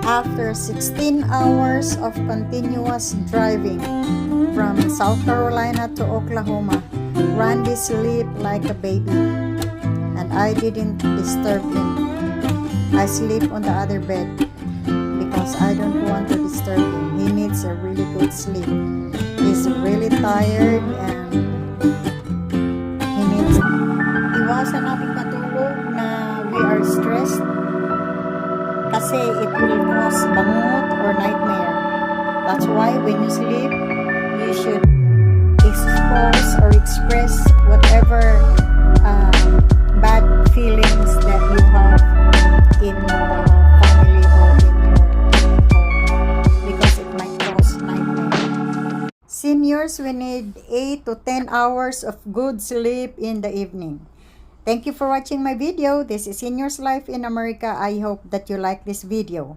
after 16 hours of continuous driving from South Carolina to Oklahoma, Randy slept like a baby, and I didn't disturb him. I sleep on the other bed because I don't want to disturb him. He needs a really good sleep. He's really tired and he needs. Iwasan natin matulog na we are stressed kasi it will cause bangungot or nightmare. That's why when you sleep, you should expose or express whatever bad feelings that you have in the family or in your home because it might cause nightmare. Seniors, we need 8 to 10 hours of good sleep in the evening. Thank you for watching my video. This is Seniors Life in America. I hope that you like this video.